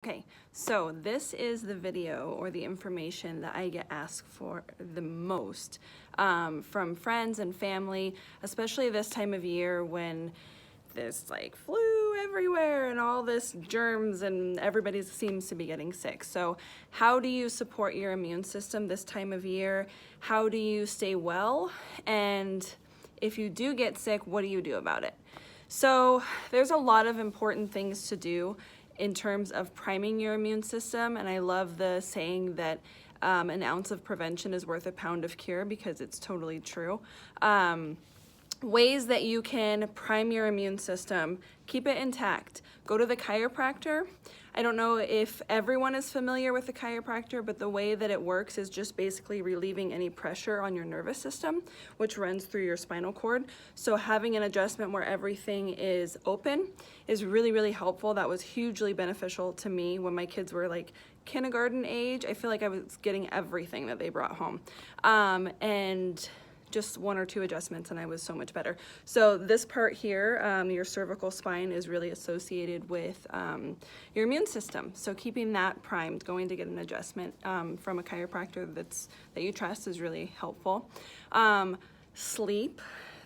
Okay, so this is the video or the information that I get asked for the most from friends and family, especially this time of year when there's like flu everywhere and all this germs and everybody seems to be getting sick. So how do you support your immune system this time of year? How do you stay well? And if you do get sick, what do you do about it? So there's a lot of important things to do in terms of priming your immune system, and I love the saying that an ounce of prevention is worth a pound of cure, because it's totally true. Ways that you can prime your immune system, keep it intact. Go to the chiropractor. I don't know if everyone is familiar with the chiropractor, but the way that it works is just basically relieving any pressure on your nervous system, which runs through your spinal cord. So having an adjustment where everything is open is really, really helpful. That was hugely beneficial to me when my kids were like kindergarten age. I feel like I was getting everything that they brought home. And just one or two adjustments and I was so much better. So this part here, your cervical spine, is really associated with your immune system. So keeping that primed, going to get an adjustment from a chiropractor that you trust is really helpful. Sleep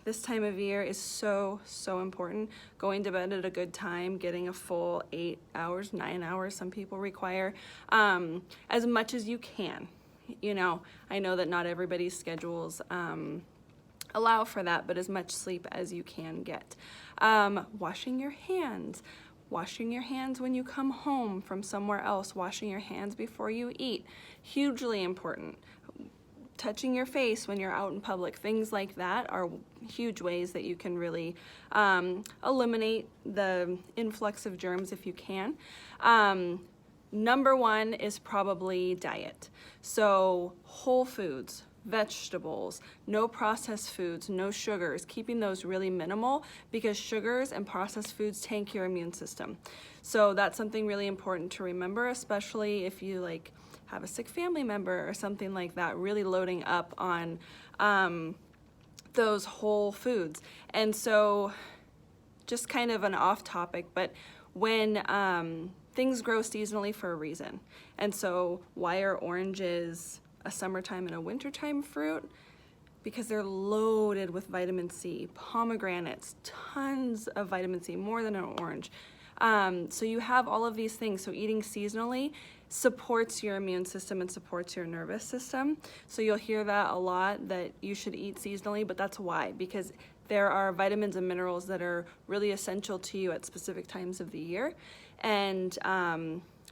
this time of year is so important. Going to bed at a good time, getting a full 8 hours, 9 hours, some people require, as much as you can. You know, I know that not everybody's schedules allow for that, but as much sleep as you can get. Washing your hands. Washing your hands when you come home from somewhere else. Washing your hands before you eat. Hugely important. Touching your face when you're out in public. Things like that are huge ways that you can really eliminate the influx of germs if you can. Number one is probably diet. So whole foods, vegetables, no processed foods, no sugars, keeping those really minimal, because sugars and processed foods tank your immune system. So that's something really important to remember, especially if you like have a sick family member or something like that, really loading up on those whole foods. And so just kind of an off topic, but when things grow seasonally for a reason. And so why are oranges a summertime and a wintertime fruit? Because they're loaded with vitamin C. Pomegranates, tons of vitamin C, more than an orange. So you have all of these things. So eating seasonally supports your immune system and supports your nervous system. So you'll hear that a lot, that you should eat seasonally, but that's why, because there are vitamins and minerals that are really essential to you at specific times of the year. And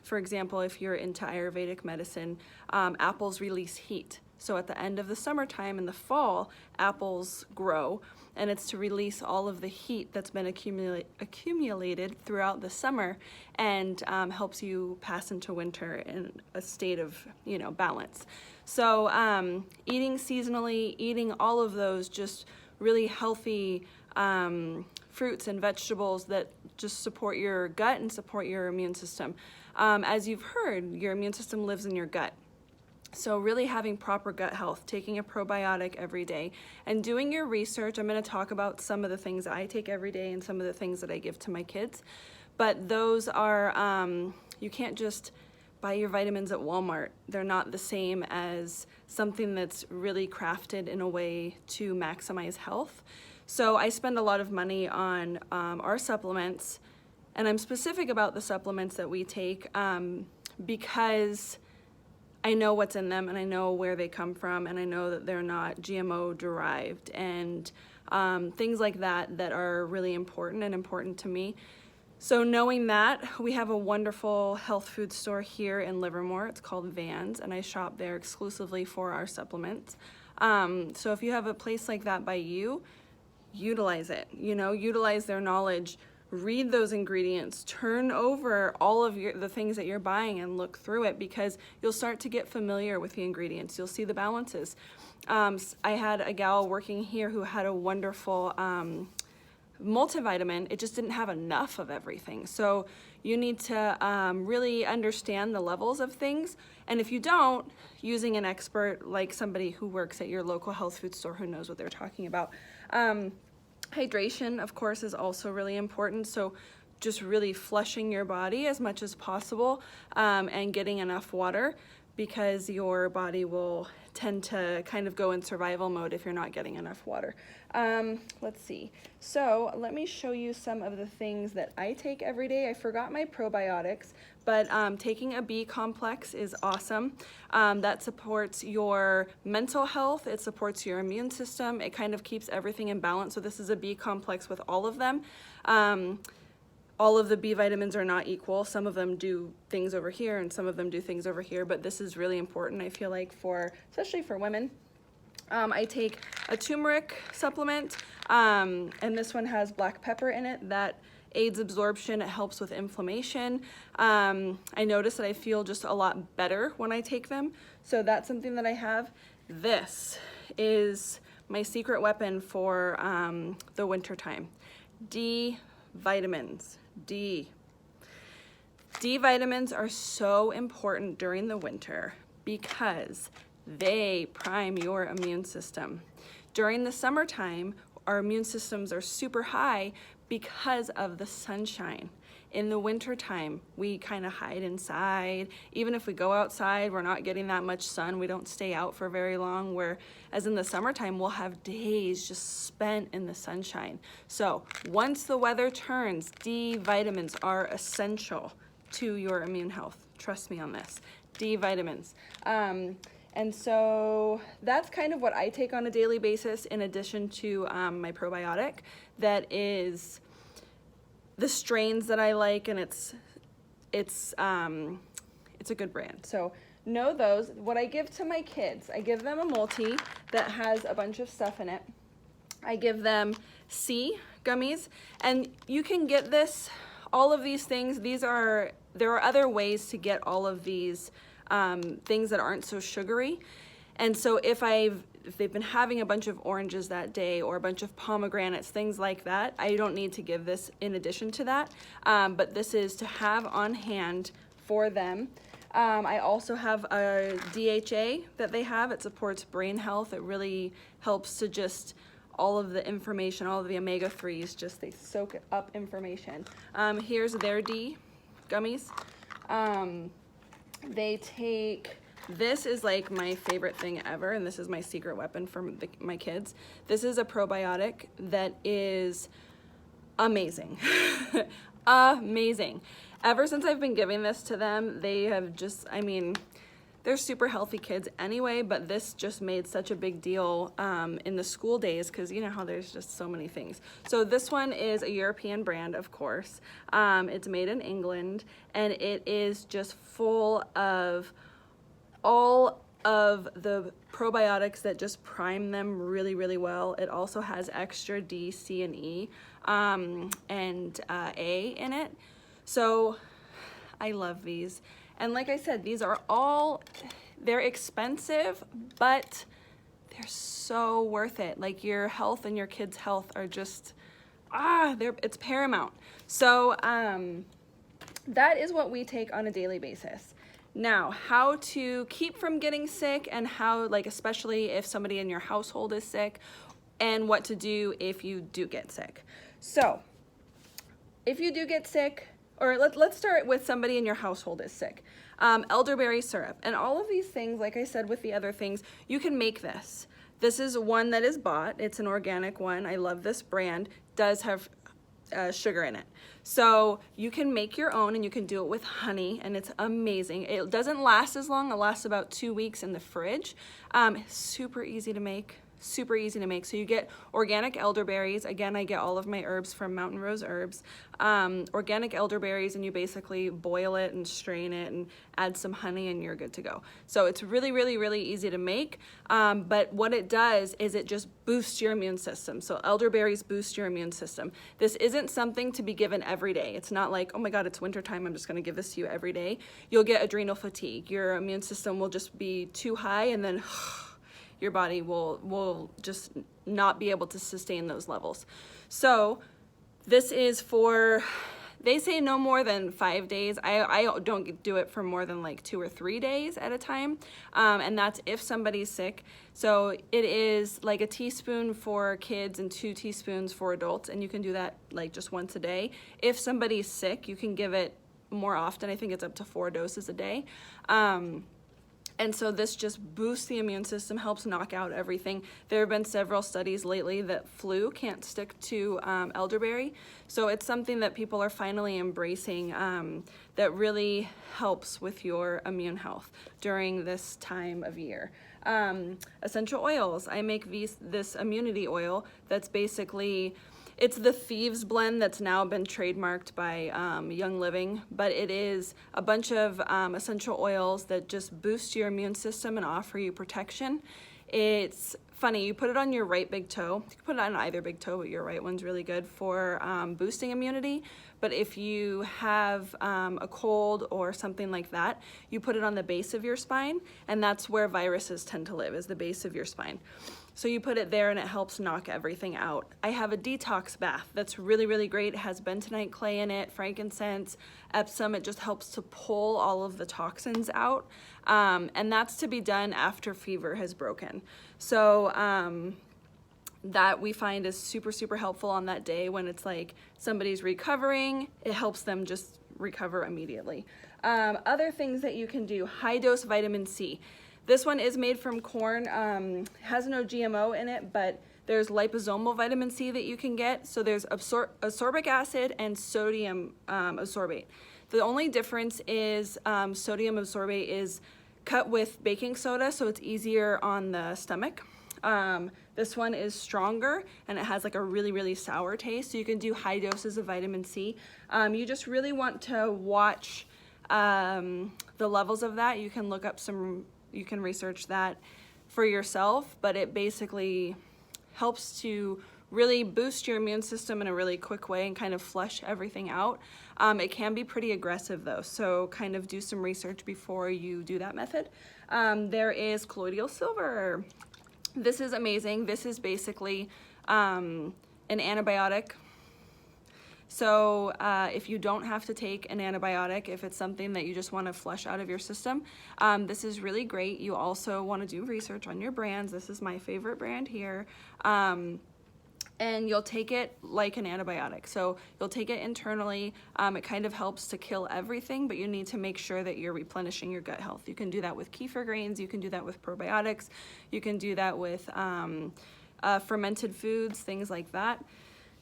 for example, if you're into Ayurvedic medicine, apples release heat. So at the end of the summertime and the fall, apples grow, and it's to release all of the heat that's been accumulated throughout the summer, and helps you pass into winter in a state of, balance. So eating seasonally, eating all of those just really healthy fruits and vegetables that just support your gut and support your immune system. As you've heard, your immune system lives in your gut. So really having proper gut health, taking a probiotic every day, and doing your research. I'm going to talk about some of the things that I take every day and some of the things that I give to my kids. But those are, you can't just buy your vitamins at Walmart. They're not the same as something that's really crafted in a way to maximize health. So I spend a lot of money on our supplements, and I'm specific about the supplements that we take because I know what's in them, and I know where they come from, and I know that they're not GMO derived, and things like that are really important to me. So knowing that, we have a wonderful health food store here in Livermore. It's called Vans, and I shop there exclusively for our supplements. So if you have a place like that by you, utilize it. Utilize their knowledge. Read those ingredients, turn over all of the things that you're buying and look through it, because you'll start to get familiar with the ingredients. You'll see the balances. I had a gal working here who had a wonderful multivitamin. It just didn't have enough of everything. So you need to really understand the levels of things. And if you don't, using an expert like somebody who works at your local health food store who knows what they're talking about. Hydration, of course, is also really important. So just really flushing your body as much as possible, and getting enough water, because your body will tend to kind of go in survival mode if you're not getting enough water. Let's see. So let me show you some of the things that I take every day. I forgot my probiotics, but taking a B complex is awesome. That supports your mental health. It supports your immune system. It kind of keeps everything in balance. So this is a B complex with all of them. All of the B vitamins are not equal. Some of them do things over here and some of them do things over here, but this is really important, I feel like, especially for women. I take a turmeric supplement, and this one has black pepper in it that aids absorption. It helps with inflammation. I notice that I feel just a lot better when I take them, so that's something that I have. This is my secret weapon for the winter time. D vitamins. D vitamins are so important during the winter because they prime your immune system. During the summertime, our immune systems are super high because of the sunshine. In the wintertime, we kind of hide inside. Even if we go outside, we're not getting that much sun. We don't stay out for very long, whereas in the summertime, we'll have days just spent in the sunshine. So once the weather turns, D vitamins are essential to your immune health. Trust me on this. D vitamins. And so that's kind of what I take on a daily basis, in addition to my probiotic that is the strains that I like, and it's a good brand. So know those. What I give to my kids, I give them a multi that has a bunch of stuff in it. I give them C gummies, and you can get all of these things. There are other ways to get all of these things that aren't so sugary. And so if they've been having a bunch of oranges that day or a bunch of pomegranates, things like that, I don't need to give this in addition to that. But this is to have on hand for them. I also have a DHA that they have. It supports brain health. It really helps to just all of the information, all of the omega-3s, just they soak up information. Here's their D gummies. This is like my favorite thing ever, and this is my secret weapon for my kids. This is a probiotic that is amazing. Amazing. Ever since I've been giving this to them, they have just, they're super healthy kids anyway, but this just made such a big deal in the school days, because you know how there's just so many things. So this one is a European brand, of course. It's made in England, and it is just full of all of the probiotics that just prime them really, really well. It also has extra D, C, and E, and A in it. So I love these. And like I said, they're expensive, but they're so worth it. Like, your health and your kids' health are just, it's paramount. So that is what we take on a daily basis. Now, how to keep from getting sick, and how, especially if somebody in your household is sick, and what to do if you do get sick. So if you do get sick, or let's start with somebody in your household is sick. Elderberry syrup, and all of these things, like I said with the other things, you can make this. This is one that is bought. It's an organic one. I love this brand. Does have sugar in it. So you can make your own, and you can do it with honey, and it's amazing. It doesn't last as long. It lasts about 2 weeks in the fridge. Super easy to make. Super easy to make. So you get organic elderberries. Again, I get all of my herbs from Mountain Rose Herbs. Organic elderberries, and you basically boil it and strain it and add some honey, and you're good to go. So it's really, really, really easy to make. But what it does is it just boosts your immune system. So elderberries boost your immune system. This isn't something to be given every day. It's not like, oh my God, it's wintertime, I'm just going to give this to you every day. You'll get adrenal fatigue. Your immune system will just be too high, and then your body will just not be able to sustain those levels. So this is for They say no more than 5 days. I don't do it for more than like 2 or 3 days at a time. And that's if somebody's sick. So it is like a teaspoon for kids and 2 teaspoons for adults. And you can do that like just once a day. If somebody's sick, you can give it more often. I think it's up to 4 doses a day. And so this just boosts the immune system, helps knock out everything. There have been several studies lately that flu can't stick to elderberry. So it's something that people are finally embracing that really helps with your immune health during this time of year. Essential oils. I make this immunity oil that's basically, it's the Thieves blend that's now been trademarked by Young Living, but it is a bunch of essential oils that just boost your immune system and offer you protection. It's funny, you put it on your right big toe. You can put it on either big toe, but your right one's really good for boosting immunity. But if you have a cold or something like that, you put it on the base of your spine, and that's where viruses tend to live, is the base of your spine. So you put it there and it helps knock everything out. I have a detox bath that's really, really great. It has bentonite clay in it, frankincense, Epsom. It just helps to pull all of the toxins out. And that's to be done after fever has broken. So that we find is super, super helpful on that day when it's like somebody's recovering. It helps them just recover immediately. Other things that you can do, high dose vitamin C. This one is made from corn, has no GMO in it, but there's liposomal vitamin C that you can get. So there's ascorbic acid and sodium ascorbate. The only difference is sodium ascorbate is cut with baking soda, so it's easier on the stomach. This one is stronger and it has like a really, really sour taste. So you can do high doses of vitamin C. You just really want to watch the levels of that. You can look up you can research that for yourself, but it basically helps to really boost your immune system in a really quick way and kind of flush everything out. It can be pretty aggressive though, so kind of do some research before you do that method. There is colloidal silver. This is amazing. This is basically an antibiotic. So if you don't have to take an antibiotic, if it's something that you just want to flush out of your system, this is really great. You also want to do research on your brands. This is my favorite brand here. And you'll take it like an antibiotic. So you'll take it internally. It kind of helps to kill everything, but you need to make sure that you're replenishing your gut health. You can do that with kefir grains. You can do that with probiotics. You can do that with fermented foods, things like that.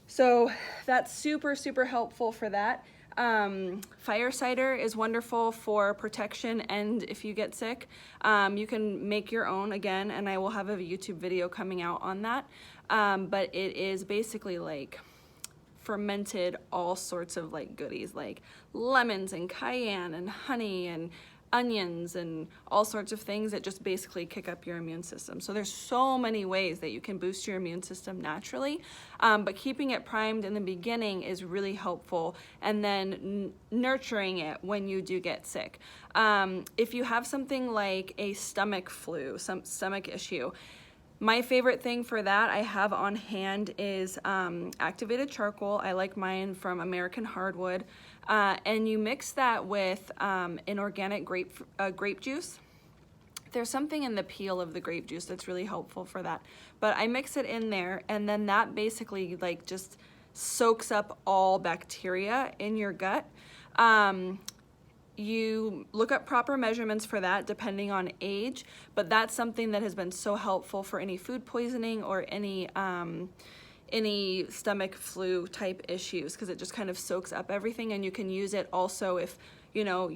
So that's super, super helpful for that. Fire cider is wonderful for protection, and if you get sick, you can make your own again, and I will have a YouTube video coming out on that. But it is basically like fermented all sorts of like goodies, like lemons and cayenne and honey and onions and all sorts of things that just basically kick up your immune system. So there's so many ways that you can boost your immune system naturally, but keeping it primed in the beginning is really helpful, and then nurturing it when you do get sick. If you have something like a stomach flu, some stomach issue, my favorite thing for that I have on hand is activated charcoal. I like mine from American Hardwood. And you mix that with an organic grape juice. There's something in the peel of the grape juice that's really helpful for that. But I mix it in there, and then that basically like just soaks up all bacteria in your gut. You look up proper measurements for that depending on age, but that's something that has been so helpful for any food poisoning or any stomach flu type issues, because it just kind of soaks up everything. And you can use it also if you know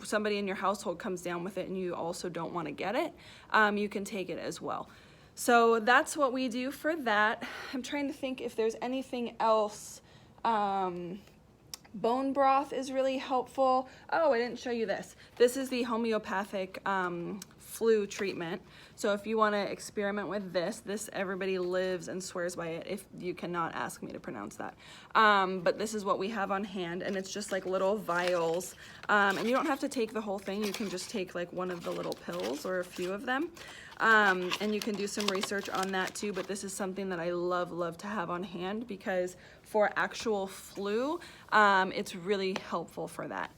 somebody in your household comes down with it and you also don't want to get it, you can take it as well. So that's what we do for that. I'm trying to think if there's anything else. Bone broth is really helpful. Oh, I didn't show you this. This is the homeopathic flu treatment. So if you want to experiment with this everybody lives and swears by it. If you cannot ask me to pronounce that. But this is what we have on hand, and it's just like little vials. And you don't have to take the whole thing. You can just take like one of the little pills or a few of them. And you can do some research on that too, but this is something that I love to have on hand because for actual flu, it's really helpful for that.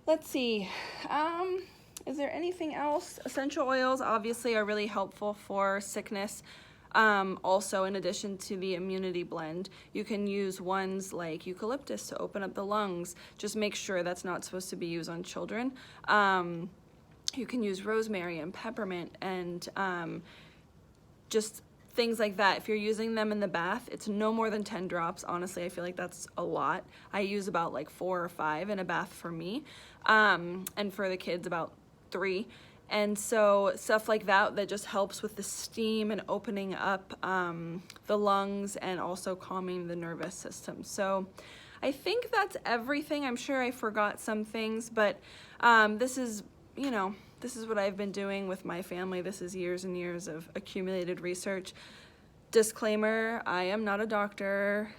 Let's see, is there anything else? Essential oils obviously are really helpful for sickness. Also, in addition to the immunity blend, you can use ones like eucalyptus to open up the lungs. Just make sure that's not supposed to be used on children. You can use rosemary and peppermint and just things like that. If you're using them in the bath, it's no more than 10 drops. Honestly, I feel like that's a lot. I use about like 4 or 5 in a bath for me, and for the kids about 3. And so stuff like that just helps with the steam and opening up the lungs and also calming the nervous system. So I think that's everything. I'm sure I forgot some things, but this is, you know, this is what I've been doing with my family. This is years and years of accumulated research. Disclaimer, I am not a doctor.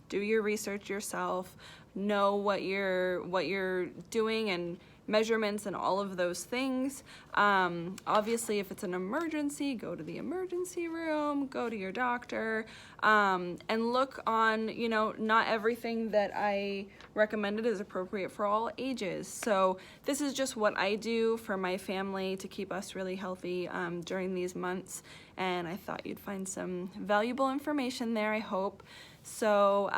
Do your research yourself. Know what you're doing and measurements and all of those things. Obviously, if it's an emergency, go to the emergency room, go to your doctor, and look on, you know, not everything that I recommended is appropriate for all ages. So this is just what I do for my family to keep us really healthy during these months, and I thought you'd find some valuable information there, I hope. So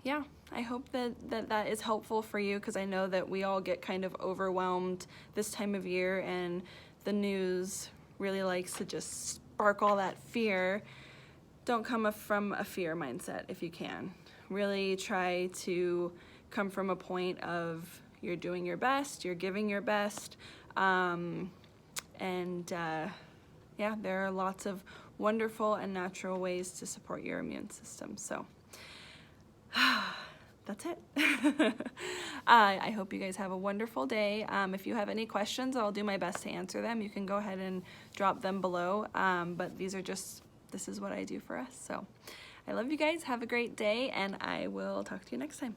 yeah, I hope that is helpful for you, because I know that we all get kind of overwhelmed this time of year, and the news really likes to just spark all that fear. Don't come from a fear mindset if you can. Really try to come from a point of you're doing your best, you're giving your best, yeah, there are lots of wonderful and natural ways to support your immune system. So that's it. I hope you guys have a wonderful day. If you have any questions, I'll do my best to answer them. You can go ahead and drop them below. But this is what I do for us. So I love you guys. Have a great day, and I will talk to you next time.